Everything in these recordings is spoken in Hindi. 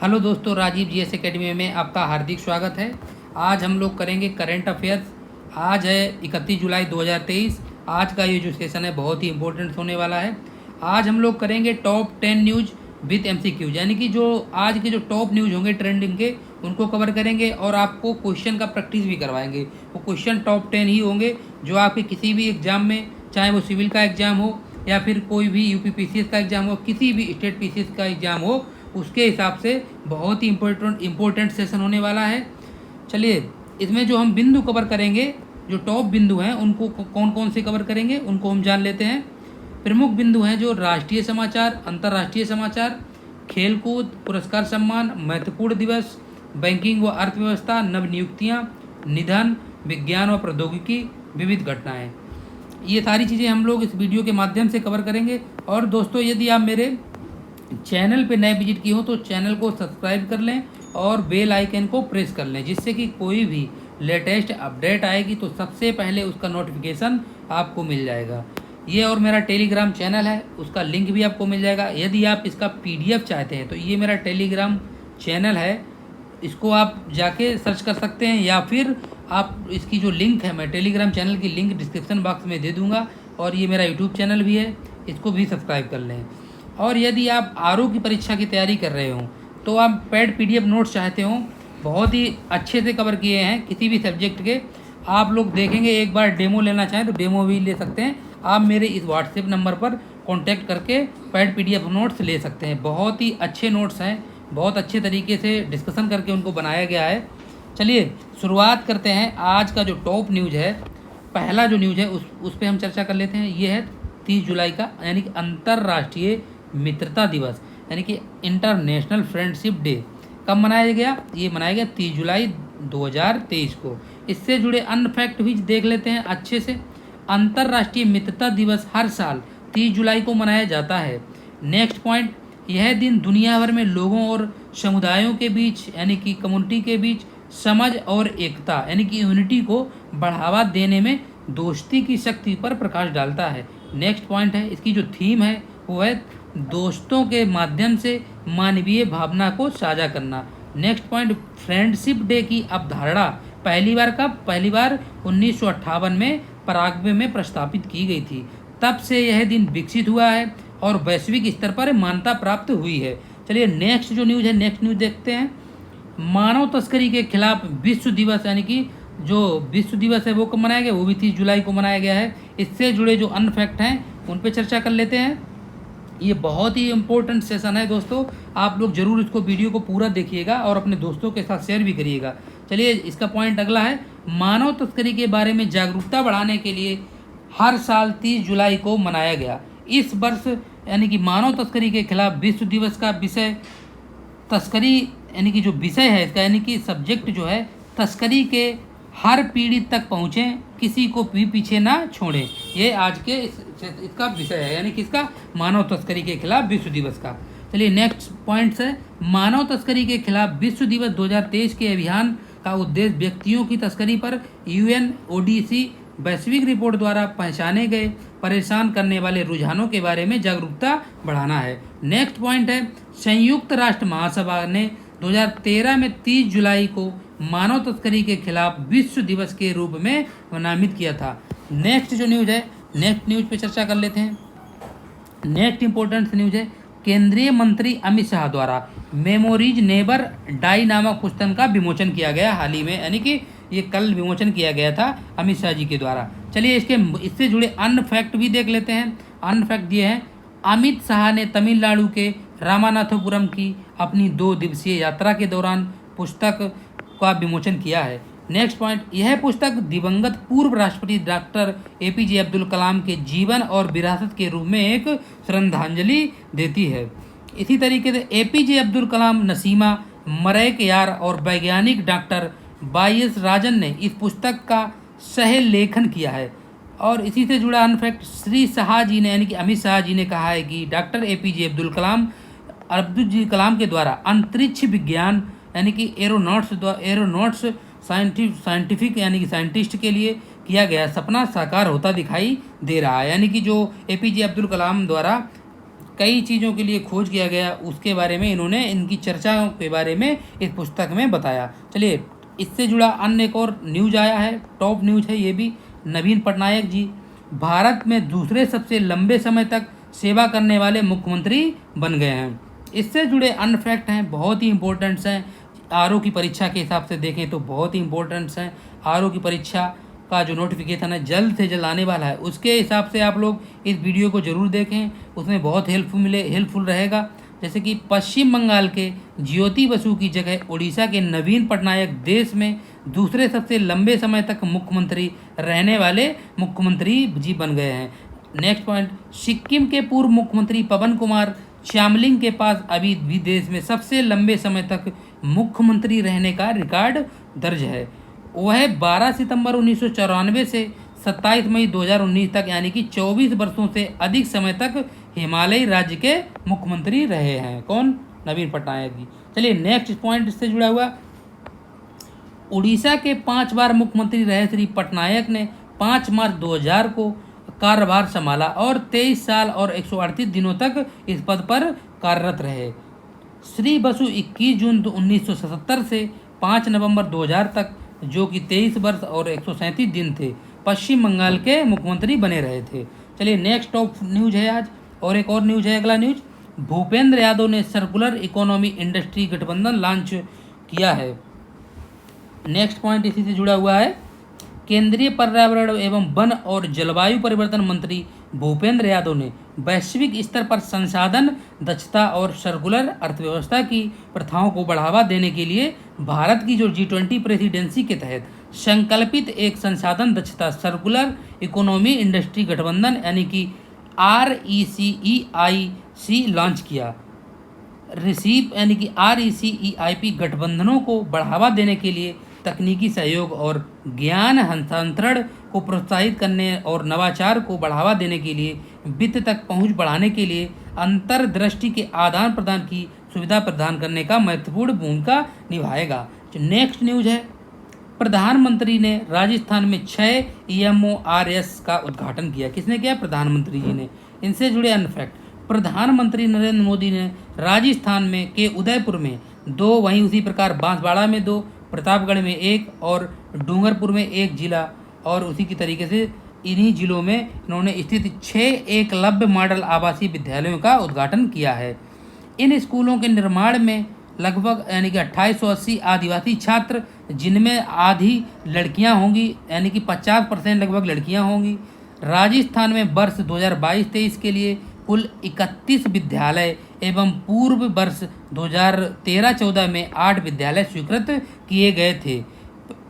हेलो दोस्तों, राजीव जीएस एकेडमी में आपका हार्दिक स्वागत है। आज हम लोग करेंगे करंट अफेयर्स। आज है 31 जुलाई 2023। आज का ये जो सेशन है बहुत ही इम्पोर्टेंट होने वाला है। आज हम लोग करेंगे टॉप 10 न्यूज़ विथ एमसीक्यूज, यानी कि जो आज के जो टॉप न्यूज़ होंगे ट्रेंडिंग के उनको कवर करेंगे और आपको क्वेश्चन का प्रैक्टिस भी करवाएंगे। वो क्वेश्चन टॉप 10 ही होंगे जो आपके किसी भी एग्जाम में, चाहे वो सिविल का एग्ज़ाम हो या फिर कोई भी यूपी पीसीएस का एग्ज़ाम हो, किसी भी स्टेट पीसीएस का एग्ज़ाम हो, उसके हिसाब से बहुत ही इम्पोर्टेंट सेशन होने वाला है। चलिए, इसमें जो हम बिंदु कवर करेंगे, जो टॉप बिंदु हैं उनको कौन कौन से कवर करेंगे उनको हम जान लेते हैं। प्रमुख बिंदु हैं जो राष्ट्रीय समाचार, अंतर्राष्ट्रीय समाचार, खेलकूद, पुरस्कार सम्मान, महत्वपूर्ण दिवस, बैंकिंग व अर्थव्यवस्था, नवनियुक्तियाँ, निधन, विज्ञान व प्रौद्योगिकी, विविध घटनाएँ। ये सारी चीज़ें हम लोग इस वीडियो के माध्यम से कवर करेंगे। और दोस्तों, यदि आप मेरे चैनल पे नए विजिट किए हो तो चैनल को सब्सक्राइब कर लें और बेल आइकन को प्रेस कर लें, जिससे कि कोई भी लेटेस्ट अपडेट आएगी तो सबसे पहले उसका नोटिफिकेशन आपको मिल जाएगा। ये और मेरा टेलीग्राम चैनल है, उसका लिंक भी आपको मिल जाएगा। यदि आप इसका पीडीएफ चाहते हैं तो ये मेरा टेलीग्राम चैनल है, इसको आप जाके सर्च कर सकते हैं, या फिर आप इसकी जो लिंक है, मैं टेलीग्राम चैनल की लिंक डिस्क्रिप्शन बॉक्स में दे दूँगा। और ये मेरा यूट्यूब चैनल भी है, इसको भी सब्सक्राइब कर लें। और यदि आप आरओ की परीक्षा की तैयारी कर रहे हो तो आप पेड पीडीएफ नोट्स चाहते हो, बहुत ही अच्छे से कवर किए हैं किसी भी सब्जेक्ट के। आप लोग देखेंगे, एक बार डेमो लेना चाहें तो डेमो भी ले सकते हैं। आप मेरे इस व्हाट्सएप नंबर पर कांटेक्ट करके पेड पीडीएफ नोट्स ले सकते हैं। बहुत ही अच्छे नोट्स हैं, बहुत अच्छे तरीके से डिस्कशन करके उनको बनाया गया है। चलिए शुरुआत करते हैं। आज का जो टॉप न्यूज़ है, पहला जो न्यूज़ है उस पर हम चर्चा कर लेते हैं। ये है 30 जुलाई का, यानी कि अंतर्राष्ट्रीय मित्रता दिवस, यानी कि इंटरनेशनल फ्रेंडशिप डे। कब मनाया गया? ये मनाया गया 30 जुलाई 2023 को। इससे जुड़े अन्य फैक्ट भी देख लेते हैं अच्छे से। अंतर्राष्ट्रीय मित्रता दिवस हर साल 30 जुलाई को मनाया जाता है। नेक्स्ट पॉइंट, यह दिन दुनिया भर में लोगों और समुदायों के बीच, यानी कि कम्युनिटी के बीच समझ और एकता, यानी कि यूनिटी को बढ़ावा देने में दोस्ती की शक्ति पर प्रकाश डालता है। नेक्स्ट पॉइंट है, इसकी जो थीम है वो है दोस्तों के माध्यम से मानवीय भावना को साझा करना। नेक्स्ट पॉइंट, फ्रेंडशिप डे की अवधारणा पहली बार 1958 में पराग्वे में प्रस्तावित की गई थी। तब से यह दिन विकसित हुआ है और वैश्विक स्तर पर मान्यता प्राप्त हुई है। चलिए नेक्स्ट जो न्यूज़ है, नेक्स्ट न्यूज़ देखते हैं। मानव तस्करी के खिलाफ विश्व दिवस, यानी कि जो विश्व दिवस है वो कब मनाया गया? वो भी 30 जुलाई को मनाया गया है। इससे जुड़े जो अन्य फैक्ट हैं उन पर चर्चा कर लेते हैं। ये बहुत ही इम्पोर्टेंट सेशन है दोस्तों, आप लोग जरूर इसको वीडियो को पूरा देखिएगा और अपने दोस्तों के साथ शेयर भी करिएगा। चलिए, इसका पॉइंट अगला है, मानव तस्करी के बारे में जागरूकता बढ़ाने के लिए हर साल 30 जुलाई को मनाया गया। इस वर्ष यानी कि मानव तस्करी के खिलाफ विश्व दिवस का विषय तस्करी, यानी कि जो विषय है इसका, यानी कि सब्जेक्ट जो है, तस्करी के हर पीढ़ी तक पहुँचें, किसी को भी पीछे ना छोड़ें। ये आज के इसका विषय है, यानी कि इसका मानव तस्करी के खिलाफ विश्व दिवस का। चलिए नेक्स्ट पॉइंट्स है, मानव तस्करी के खिलाफ विश्व दिवस 2023 के अभियान का उद्देश्य व्यक्तियों की तस्करी पर यूएनओडीसी वैश्विक रिपोर्ट द्वारा पहचाने गए परेशान करने वाले रुझानों के बारे में जागरूकता बढ़ाना है। नेक्स्ट पॉइंट है, संयुक्त राष्ट्र महासभा ने 2013 में 30 जुलाई को मानव तस्करी के खिलाफ विश्व दिवस के रूप में नामित किया था। नेक्स्ट जो न्यूज़ है, नेक्स्ट न्यूज़ पे चर्चा कर लेते हैं। नेक्स्ट इंपॉर्टेंट न्यूज़ है, केंद्रीय मंत्री अमित शाह द्वारा मेमोरीज नेवर डाई नामक पुस्तक का विमोचन किया गया हाल ही में, यानी कि ये कल विमोचन किया गया था अमित शाह जी के द्वारा। चलिए इससे जुड़े अन्य फैक्ट भी देख लेते हैं। अन्य फैक्ट ये है, अमित शाह ने तमिलनाडु के रामानाथपुरम की अपनी 2 दिवसीय यात्रा के दौरान पुस्तक का विमोचन किया है। नेक्स्ट पॉइंट, यह पुस्तक दिवंगत पूर्व राष्ट्रपति डॉक्टर एपीजे अब्दुल कलाम के जीवन और विरासत के रूप में एक श्रद्धांजलि देती है। इसी तरीके से एपीजे अब्दुल कलाम, नसीमा मरैक यार और वैज्ञानिक डॉक्टर वाई.एस. राजन ने इस पुस्तक का सह लेखन किया है। और इसी से जुड़ा अनफैक्ट, श्री शाह जी ने, यानी कि अमित शाह जी ने कहा है कि डॉक्टर एपीजे अब्दुल कलाम के द्वारा अंतरिक्ष विज्ञान, यानी कि एरोनॉट्स साइंटिफिक, यानी कि साइंटिस्ट के लिए किया गया सपना साकार होता दिखाई दे रहा है। यानी कि जो एपीजे अब्दुल कलाम द्वारा कई चीज़ों के लिए खोज किया गया, उसके बारे में इन्होंने इनकी चर्चाओं के बारे में इस पुस्तक में बताया। चलिए, इससे जुड़ा अन्य एक और न्यूज आया है, टॉप न्यूज है ये भी। नवीन पटनायक जी भारत में दूसरे सबसे लंबे समय तक सेवा करने वाले मुख्यमंत्री बन गए हैं। इससे जुड़े अन्य फैक्ट हैं, बहुत ही इंपॉर्टेंट्स हैं। आरओ की परीक्षा के हिसाब से देखें तो बहुत ही इंपॉर्टेंट्स हैं। आरओ की परीक्षा का जो नोटिफिकेशन है जल्द से जल्द आने वाला है, उसके हिसाब से आप लोग इस वीडियो को ज़रूर देखें, उसमें बहुत हेल्पफुल रहेगा। जैसे कि पश्चिम बंगाल के ज्योति बसु की जगह उड़ीसा के नवीन पटनायक देश में दूसरे सबसे लंबे समय तक मुख्यमंत्री रहने वाले मुख्यमंत्री जी बन गए हैं। नेक्स्ट पॉइंट, सिक्किम के पूर्व मुख्यमंत्री पवन कुमार चामलिंग के पास अभी भी देश में सबसे लंबे समय तक मुख्यमंत्री रहने का रिकॉर्ड दर्ज है। वह 12 सितंबर 1994 से 27 मई 2019 तक, यानी कि 24 वर्षों से अधिक समय तक हिमालयी राज्य के मुख्यमंत्री रहे हैं। कौन? नवीन पटनायक जी। चलिए, नेक्स्ट पॉइंट इससे जुड़ा हुआ, उड़ीसा के 5 बार मुख्यमंत्री रहे श्री पटनायक ने 5 मार्च 2000 को कार्यभार संभाला और 23 साल और 138 दिनों तक इस पद पर कार्यरत रहे। श्री बसु 21 जून 1977 से 5 नवंबर 2000 तक, जो कि 23 वर्ष और 137 दिन थे, पश्चिम बंगाल के मुख्यमंत्री बने रहे थे। चलिए, नेक्स्ट टॉप न्यूज है आज, और एक और न्यूज है। अगला न्यूज, भूपेंद्र यादव ने सर्कुलर इकोनॉमी इंडस्ट्री गठबंधन लॉन्च किया है। नेक्स्ट पॉइंट इसी से जुड़ा हुआ है, केंद्रीय पर्यावरण एवं वन और जलवायु परिवर्तन मंत्री भूपेंद्र यादव ने वैश्विक स्तर पर संसाधन दक्षता और सर्कुलर अर्थव्यवस्था की प्रथाओं को बढ़ावा देने के लिए भारत की जो G20 प्रेसिडेंसी के तहत संकल्पित एक संसाधन दक्षता सर्कुलर इकोनॉमी इंडस्ट्री गठबंधन यानी कि RECEIC लॉन्च किया। रिसीप यानी कि RECEIP गठबंधनों को बढ़ावा देने के लिए तकनीकी सहयोग और ज्ञान हस्तांतरण को प्रोत्साहित करने और नवाचार को बढ़ावा देने के लिए वित्त तक पहुंच बढ़ाने के लिए अंतर्दृष्टि के आदान प्रदान की सुविधा प्रदान करने का महत्वपूर्ण भूमिका निभाएगा। जो नेक्स्ट न्यूज है, प्रधानमंत्री ने राजस्थान में 6 EMORS का उद्घाटन किया। किसने किया? प्रधानमंत्री जी ने। इनसे जुड़े अन्य फैक्ट, प्रधानमंत्री नरेंद्र मोदी ने राजस्थान में के उदयपुर में 2, वहीं उसी प्रकार बांसवाड़ा में 2, प्रतापगढ़ में 1 और डूंगरपुर में 1 जिला, और उसी की तरीके से इन्हीं जिलों में इन्होंने स्थित 6 एकलव्य मॉडल आवासीय विद्यालयों का उद्घाटन किया है। इन स्कूलों के निर्माण में लगभग यानी कि 2880 आदिवासी छात्र, जिनमें आधी लड़कियां होंगी, यानी कि 50% लगभग लड़कियां होंगी। राजस्थान में वर्ष 2022-23 के लिए कुल 31 विद्यालय एवं पूर्व वर्ष 2013-14 में 8 विद्यालय स्वीकृत किए गए थे।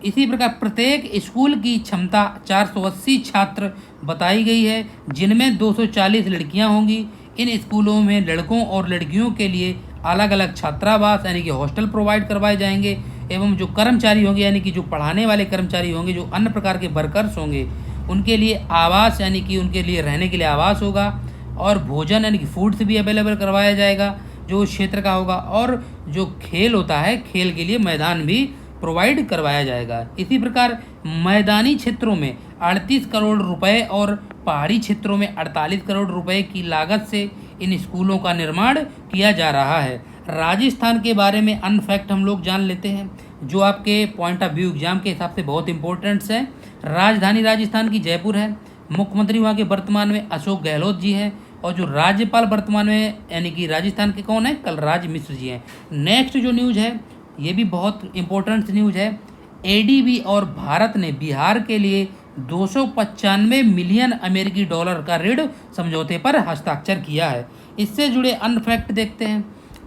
इसी प्रकार प्रत्येक स्कूल की क्षमता 480 छात्र बताई गई है, जिनमें 240 लड़कियां होंगी। इन स्कूलों में लड़कों और लड़कियों के लिए अलग अलग छात्रावास यानी कि हॉस्टल प्रोवाइड करवाए जाएंगे, एवं जो कर्मचारी होंगे यानी कि जो पढ़ाने वाले कर्मचारी होंगे, जो अन्य प्रकार के वर्कर्स होंगे, उनके लिए आवास यानी कि उनके लिए रहने के लिए आवास होगा, और भोजन यानी कि फूड्स भी अवेलेबल करवाया जाएगा जो क्षेत्र का होगा, और जो खेल होता है, खेल के लिए मैदान भी प्रोवाइड करवाया जाएगा। इसी प्रकार मैदानी क्षेत्रों में 38 करोड़ रुपए और पहाड़ी क्षेत्रों में 48 करोड़ रुपए की लागत से इन स्कूलों का निर्माण किया जा रहा है। राजस्थान के बारे में अन्य फैक्ट हम लोग जान लेते हैं, जो आपके पॉइंट ऑफ व्यू एग्जाम के हिसाब से बहुत इंपॉर्टेंट्स है। राजधानी राजस्थान की जयपुर है। मुख्यमंत्री वहाँ के वर्तमान में अशोक गहलोत जी हैं, और जो राज्यपाल वर्तमान में यानी कि राजस्थान के कौन है? कलराज मिश्र जी हैं। नेक्स्ट जो न्यूज़ है, ये भी बहुत इंपॉर्टेंट न्यूज़ है। ADB और भारत ने बिहार के लिए 295 मिलियन अमेरिकी डॉलर का ऋण समझौते पर हस्ताक्षर किया है। इससे जुड़े अन्य फैक्ट देखते हैं।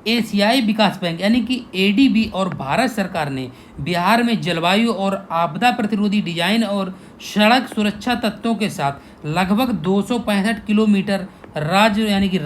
एशियाई विकास बैंक यानी कि ADB और भारत सरकार ने बिहार में जलवायु और आपदा प्रतिरोधी डिजाइन और सड़क सुरक्षा तत्वों के साथ लगभग 265 किलोमीटर राज्य यानी कि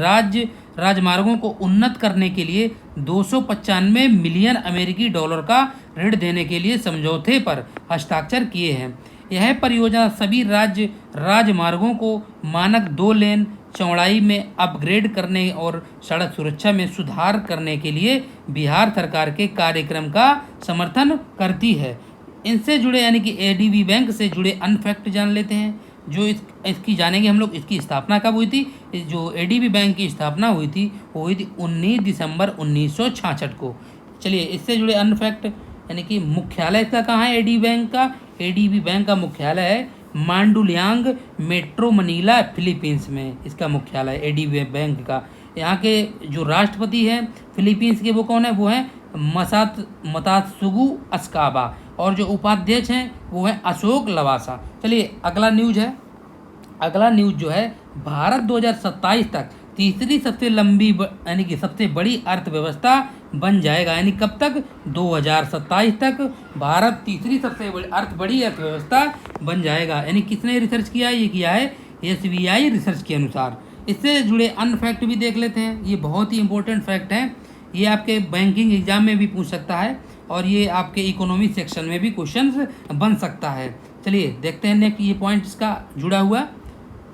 राजमार्गों को उन्नत करने के लिए 295 मिलियन अमेरिकी डॉलर का ऋण देने के लिए समझौते पर हस्ताक्षर किए हैं। यह परियोजना सभी राजमार्गों को मानक 2 लेन चौड़ाई में अपग्रेड करने और सड़क सुरक्षा में सुधार करने के लिए बिहार सरकार के कार्यक्रम का समर्थन करती है। इनसे जुड़े यानी कि ADB बैंक से जुड़े अन्य फैक्ट जान लेते हैं। जो इसकी जानेंगे हम लोग, इसकी स्थापना कब हुई थी। जो एडीबी बैंक की स्थापना हुई थी वो हुई थी 19 दिसंबर 1966 को। चलिए इससे जुड़े अन्य फैक्ट, यानी कि मुख्यालय इसका कहाँ है एडीबी बैंक का। एडीबी बैंक का मुख्यालय है मांडुलियांग मेट्रो मनीला फिलीपींस में, इसका मुख्यालय एडीबी बैंक का। यहाँ के जो राष्ट्रपति हैं फिलीपींस के वो कौन है, वो हैं मतात्सुगु अस्काबा, और जो उपाध्यक्ष हैं वो हैं अशोक लवासा। चलिए अगला न्यूज है, अगला न्यूज जो है, भारत 2027 तक तीसरी सबसे लंबी यानी कि सबसे बड़ी अर्थव्यवस्था बन जाएगा। यानी कब तक, 2027 तक भारत तीसरी सबसे बड़ी अर्थव्यवस्था बन जाएगा। यानी किसने रिसर्च किया है, ये किया है एसबीआई रिसर्च के अनुसार। इससे जुड़े अन्य फैक्ट भी देख लेते हैं, ये बहुत ही इंपॉर्टेंट फैक्ट हैं, ये आपके बैंकिंग एग्जाम में भी पूछ सकता है और ये आपके इकोनॉमी सेक्शन में भी क्वेश्चंस बन सकता है। चलिए देखते हैं नेक्स्ट ये पॉइंट इसका जुड़ा हुआ।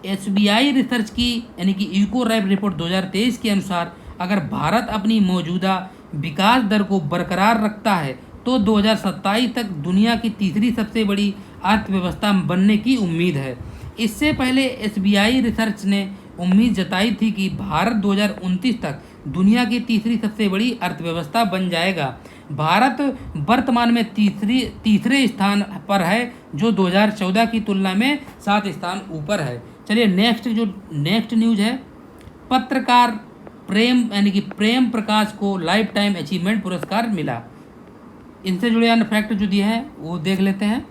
एसबीआई रिसर्च की यानी कि इको रैप रिपोर्ट 2023 के अनुसार अगर भारत अपनी मौजूदा विकास दर को बरकरार रखता है तो 2027 तक दुनिया की तीसरी सबसे बड़ी अर्थव्यवस्था बनने की उम्मीद है। इससे पहले एसबीआई रिसर्च ने उम्मीद जताई थी कि भारत 2029 तक दुनिया की तीसरी सबसे बड़ी अर्थव्यवस्था बन जाएगा। भारत वर्तमान में तीसरे स्थान पर है, जो 2014 की तुलना में 7 स्थान ऊपर है। चलिए नेक्स्ट न्यूज है, पत्रकार प्रेम यानी कि प्रेम प्रकाश को लाइफ टाइम अचीवमेंट पुरस्कार मिला। इनसे जुड़े अन्य फैक्ट जो दिए हैं वो देख लेते हैं।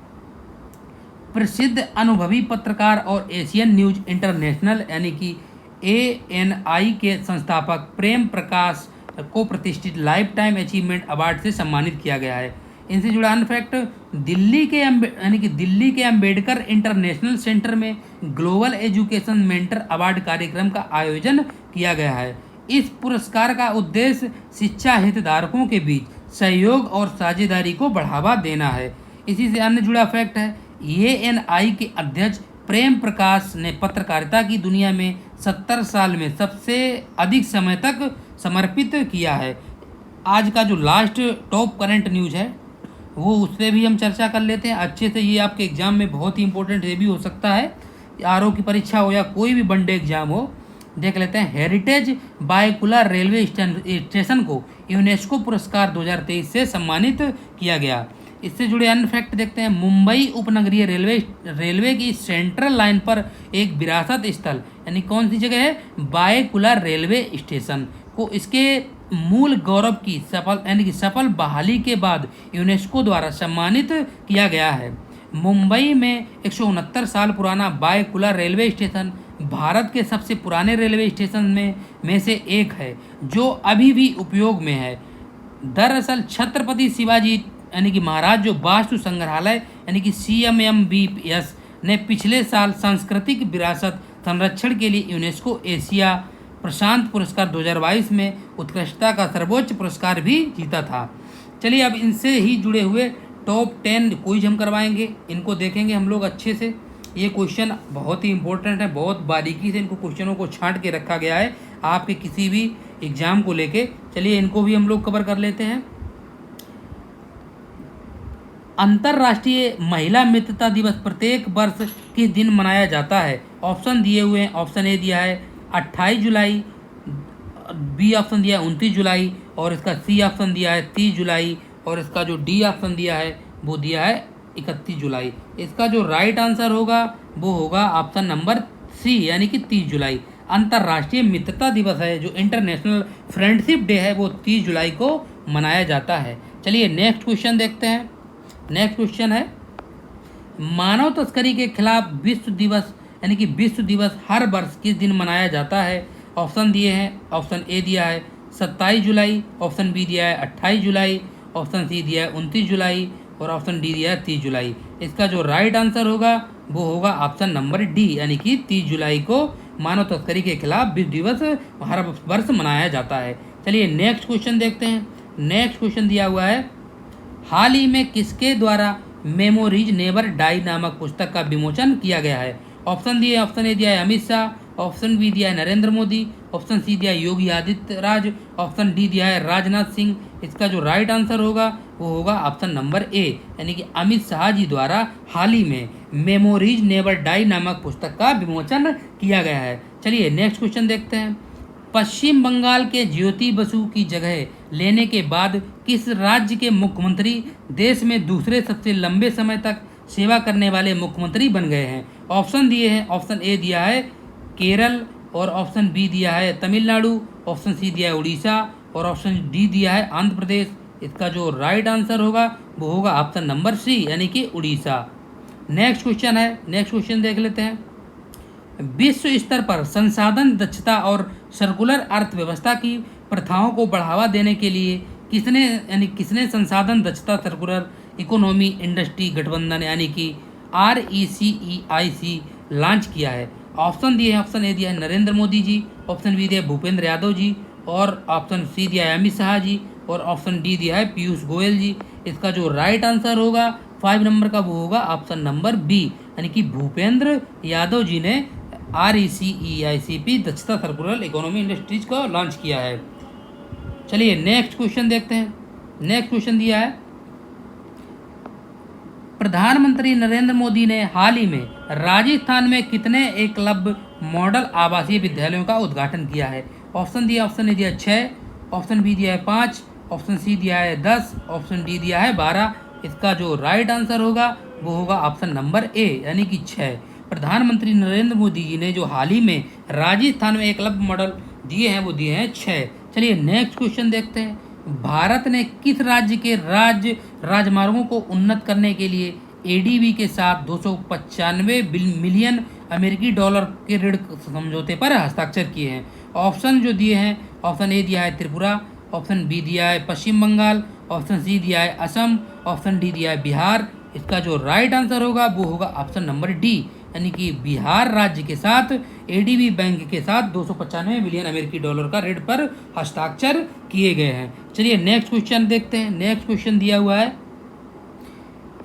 प्रसिद्ध अनुभवी पत्रकार और एशियन न्यूज इंटरनेशनल यानी कि ANI के संस्थापक प्रेम प्रकाश को प्रतिष्ठित लाइफ टाइम अचीवमेंट अवार्ड से सम्मानित किया गया है। इनसे जुड़ा अन्य फैक्ट, दिल्ली के अंबेडकर इंटरनेशनल सेंटर में ग्लोबल एजुकेशन मेंटर अवार्ड कार्यक्रम का आयोजन किया गया है। इस पुरस्कार का उद्देश्य शिक्षा हितधारकों के बीच सहयोग और साझेदारी को बढ़ावा देना है। इसी से अन्य जुड़ा फैक्ट है, ANI के अध्यक्ष प्रेम प्रकाश ने पत्रकारिता की दुनिया में 70 साल में सबसे अधिक समय तक समर्पित किया है। आज का जो लास्ट टॉप करंट न्यूज है वो उस पर भी हम चर्चा कर लेते हैं अच्छे से। ये आपके एग्जाम में बहुत ही इंपॉर्टेंट ये भी हो सकता है, RO की परीक्षा हो या कोई भी वनडे एग्जाम हो। देख लेते हैं, हेरिटेज बायकुला रेलवे स्टेशन को यूनेस्को पुरस्कार 2023 से सम्मानित किया गया। इससे जुड़े अन्य फैक्ट देखते हैं, मुंबई उपनगरीय रेलवे की सेंट्रल लाइन पर एक विरासत स्थल यानी कौन सी जगह है, बायकुला रेलवे स्टेशन को इसके मूल गौरव की सफल बहाली के बाद यूनेस्को द्वारा सम्मानित किया गया है। मुंबई में 169 साल पुराना बायकुला रेलवे स्टेशन भारत के सबसे पुराने रेलवे स्टेशन में से एक है, जो अभी भी उपयोग में है। दरअसल छत्रपति शिवाजी यानी कि महाराज जो वास्तु संग्रहालय यानी कि CMMBS ने पिछले साल सांस्कृतिक विरासत संरक्षण के लिए यूनेस्को एशिया प्रशांत पुरस्कार 2022 में उत्कृष्टता का सर्वोच्च पुरस्कार भी जीता था। चलिए अब इनसे ही जुड़े हुए टॉप 10 क्विज हम करवाएंगे, इनको देखेंगे हम लोग अच्छे से। ये क्वेश्चन बहुत ही इंपॉर्टेंट है, बहुत बारीकी से इनको क्वेश्चनों को छांट के रखा गया है आपके किसी भी एग्जाम को लेके। चलिए इनको भी हम लोग कवर कर लेते हैं। अंतर्राष्ट्रीय महिला मित्रता दिवस प्रत्येक वर्ष किस दिन मनाया जाता है। ऑप्शन दिए हुए हैं, ऑप्शन ए दिया है 28 जुलाई, बी ऑप्शन दिया है 29 जुलाई, और इसका सी ऑप्शन दिया है 30 जुलाई, और इसका जो डी ऑप्शन दिया है वो दिया है 31 जुलाई। इसका जो राइट आंसर होगा वो होगा ऑप्शन नंबर सी यानी कि 30 जुलाई। अंतर्राष्ट्रीय मित्रता दिवस है, जो इंटरनेशनल फ्रेंडशिप डे है, वो 30 जुलाई को मनाया जाता है। चलिए नेक्स्ट क्वेश्चन देखते हैं। नेक्स्ट क्वेश्चन है, मानव तस्करी के खिलाफ विश्व दिवस यानी कि विश्व दिवस हर वर्ष किस दिन मनाया जाता है। ऑप्शन दिए हैं, ऑप्शन ए दिया है 27 जुलाई, ऑप्शन बी दिया है 28 जुलाई, ऑप्शन सी दिया है 29 जुलाई, और ऑप्शन डी दिया है 30 जुलाई। इसका जो राइट आंसर होगा वो होगा ऑप्शन नंबर डी यानी कि 30 जुलाई को मानव तस्करी के खिलाफ विश्व दिवस हर वर्ष मनाया जाता है। चलिए नेक्स्ट क्वेश्चन देखते हैं। नेक्स्ट क्वेश्चन दिया हुआ है, हाल ही में किसके द्वारा मेमोरीज नेवर डाई नामक पुस्तक का विमोचन किया गया है। ऑप्शन दिए, ऑप्शन ए दिया है अमित शाह, ऑप्शन बी दिया है नरेंद्र मोदी, ऑप्शन सी दिया है योगी आदित्यनाथ, ऑप्शन डी दिया है राजनाथ सिंह। इसका जो राइट आंसर होगा वो होगा ऑप्शन नंबर ए, यानी कि अमित शाह जी द्वारा हाल ही में मेमोरीज नेवर डाई नामक पुस्तक का विमोचन किया गया है। चलिए नेक्स्ट क्वेश्चन देखते हैं। पश्चिम बंगाल के ज्योति बसु की जगह लेने के बाद किस राज्य के मुख्यमंत्री देश में दूसरे सबसे लंबे समय तक सेवा करने वाले मुख्यमंत्री बन गए हैं? ऑप्शन दिए हैं, ऑप्शन ए दिया है केरल, और ऑप्शन बी दिया है तमिलनाडु, ऑप्शन सी दिया है उड़ीसा, और ऑप्शन डी दिया है आंध्र प्रदेश। इसका जो राइट आंसर होगा वो होगा ऑप्शन नंबर सी, यानी कि उड़ीसा। नेक्स्ट क्वेश्चन है, नेक्स्ट क्वेश्चन देख लेते हैं। विश्व स्तर पर संसाधन दक्षता और सर्कुलर अर्थव्यवस्था की प्रथाओं को बढ़ावा देने के लिए किसने संसाधन दक्षता सर्कुलर इकोनॉमी इंडस्ट्री गठबंधन यानी कि RECEIC लॉन्च किया है? ऑप्शन दिए हैं, ऑप्शन ए दिया है नरेंद्र मोदी जी, ऑप्शन बी दिया है भूपेंद्र यादव जी, और ऑप्शन सी दिया है अमित शाह जी, और ऑप्शन डी दिया है पीयूष गोयल जी। इसका जो राइट आंसर होगा 5 नंबर का वो होगा ऑप्शन नंबर बी, यानी कि भूपेंद्र यादव जी ने RECEIC दक्षता सर्कुलर इकोनॉमी इंडस्ट्रीज को लॉन्च किया है। चलिए नेक्स्ट क्वेश्चन देखते हैं। नेक्स्ट क्वेश्चन दिया है, प्रधानमंत्री नरेंद्र मोदी ने हाल ही में राजस्थान में कितने एकलव्य मॉडल आवासीय विद्यालयों का उद्घाटन किया है? ऑप्शन दिया, ऑप्शन ए दिया है 6, ऑप्शन बी दिया है 5, ऑप्शन सी दिया है 10, ऑप्शन डी दिया है 12। इसका जो राइट आंसर होगा वो होगा ऑप्शन नंबर ए, यानी कि 6। प्रधानमंत्री नरेंद्र मोदी जी ने जो हाल ही में राजस्थान में एकलव्य मॉडल दिए हैं वो दिए हैं 6। चलिए नेक्स्ट क्वेश्चन देखते हैं। भारत ने किस राज्य के राजमार्गों को उन्नत करने के लिए ADB के साथ 295 मिलियन अमेरिकी डॉलर के ऋण समझौते पर हस्ताक्षर किए हैं? ऑप्शन जो दिए हैं, ऑप्शन ए दिया है त्रिपुरा, ऑप्शन बी दिया है पश्चिम बंगाल, ऑप्शन सी दिया है असम, ऑप्शन डी दिया है बिहार। इसका जो राइट आंसर होगा वो होगा ऑप्शन नंबर डी, यानी कि बिहार राज्य के साथ ADB बैंक के साथ 295 मिलियन अमेरिकी डॉलर का ऋण पर हस्ताक्षर किए गए हैं। चलिए नेक्स्ट क्वेश्चन देखते हैं। नेक्स्ट क्वेश्चन दिया हुआ है,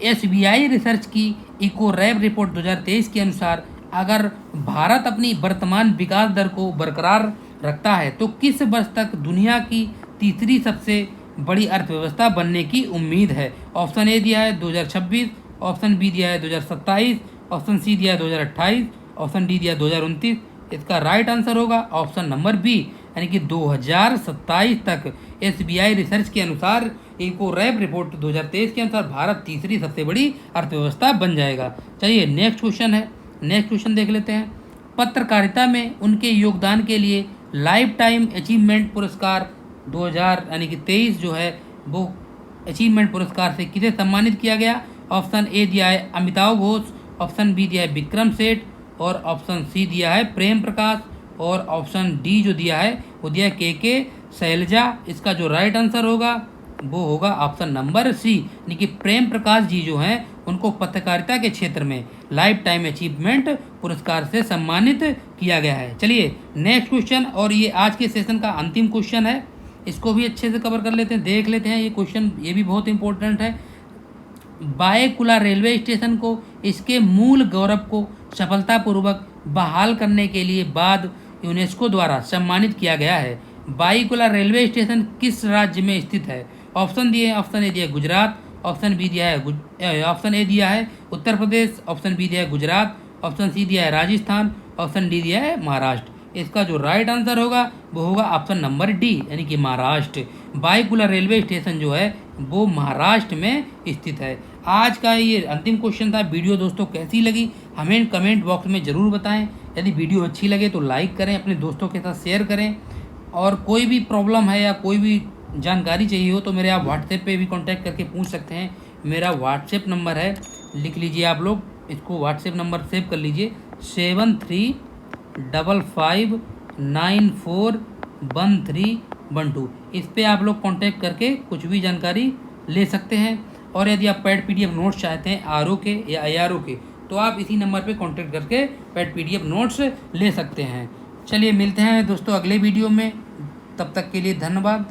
SBI रिसर्च की इकोरैप रिपोर्ट 2023 के अनुसार अगर भारत अपनी वर्तमान विकास दर को बरकरार रखता है तो किस वर्ष तक दुनिया की तीसरी सबसे बड़ी अर्थव्यवस्था बनने की उम्मीद है? ऑप्शन ए दिया है 2026, ऑप्शन बी दिया है 2027, ऑप्शन सी दिया है 2028, ऑप्शन डी दिया है 2029। इसका राइट आंसर होगा ऑप्शन नंबर बी, यानी कि 2027 तक। SBI रिसर्च के अनुसार इकोरैप रिपोर्ट 2023 के अनुसार भारत तीसरी सबसे बड़ी अर्थव्यवस्था बन जाएगा। चलिए नेक्स्ट क्वेश्चन है, नेक्स्ट क्वेश्चन देख लेते हैं। पत्रकारिता में उनके योगदान के लिए लाइफ टाइम अचीवमेंट पुरस्कार 2023 जो है वो अचीवमेंट पुरस्कार से किसे सम्मानित किया गया? ऑप्शन ए दिया है अमिताभ घोष, ऑप्शन बी दिया है विक्रम सेठ, और ऑप्शन सी दिया है प्रेम प्रकाश, और ऑप्शन डी जो दिया है वो दिया है के शैलजा। इसका जो राइट आंसर होगा वो होगा ऑप्शन नंबर सी, यानी कि प्रेम प्रकाश जी जो हैं उनको पत्रकारिता के क्षेत्र में लाइफ टाइम अचीवमेंट पुरस्कार से सम्मानित किया गया है। चलिए नेक्स्ट क्वेश्चन, और ये आज के सेशन का अंतिम क्वेश्चन है, इसको भी अच्छे से कवर कर लेते हैं, देख लेते हैं। ये क्वेश्चन ये भी बहुत इंपॉर्टेंट है। बायकुला रेलवे स्टेशन को इसके मूल गौरव को सफलतापूर्वक बहाल करने के लिए बाद यूनेस्को द्वारा सम्मानित किया गया है। बायकुला रेलवे स्टेशन किस राज्य में स्थित है? ऑप्शन दिए, ऑप्शन ए दिया है गुजरात, ऑप्शन बी दिया है ऑप्शन ए दिया है उत्तर प्रदेश, ऑप्शन बी दिया है गुजरात, ऑप्शन सी दिया है राजस्थान, ऑप्शन डी दिया है महाराष्ट्र। इसका जो राइट आंसर होगा वो होगा ऑप्शन नंबर डी, यानी कि महाराष्ट्र। बायकुला रेलवे स्टेशन जो है वो महाराष्ट्र में स्थित है। आज का ये अंतिम क्वेश्चन था। वीडियो दोस्तों कैसी लगी हमें कमेंट बॉक्स में ज़रूर बताएं। यदि वीडियो अच्छी लगे तो लाइक करें, अपने दोस्तों के साथ शेयर करें, और कोई भी प्रॉब्लम है या कोई भी जानकारी चाहिए हो तो मेरे आप व्हाट्सएप पे भी कांटेक्ट करके पूछ सकते हैं। मेरा व्हाट्सएप नंबर है, लिख लीजिए आप लोग, इसको व्हाट्सएप नंबर सेव कर लीजिए 7355941312। इस पे आप लोग कांटेक्ट करके कुछ भी जानकारी ले सकते हैं। और यदि आप पैड PDF नोट्स चाहते हैं RO के या IRO के तो आप इसी नंबर पे कांटेक्ट करके पैड PDF नोट्स ले सकते हैं। चलिए मिलते हैं दोस्तों अगले वीडियो में, तब तक के लिए धन्यवाद।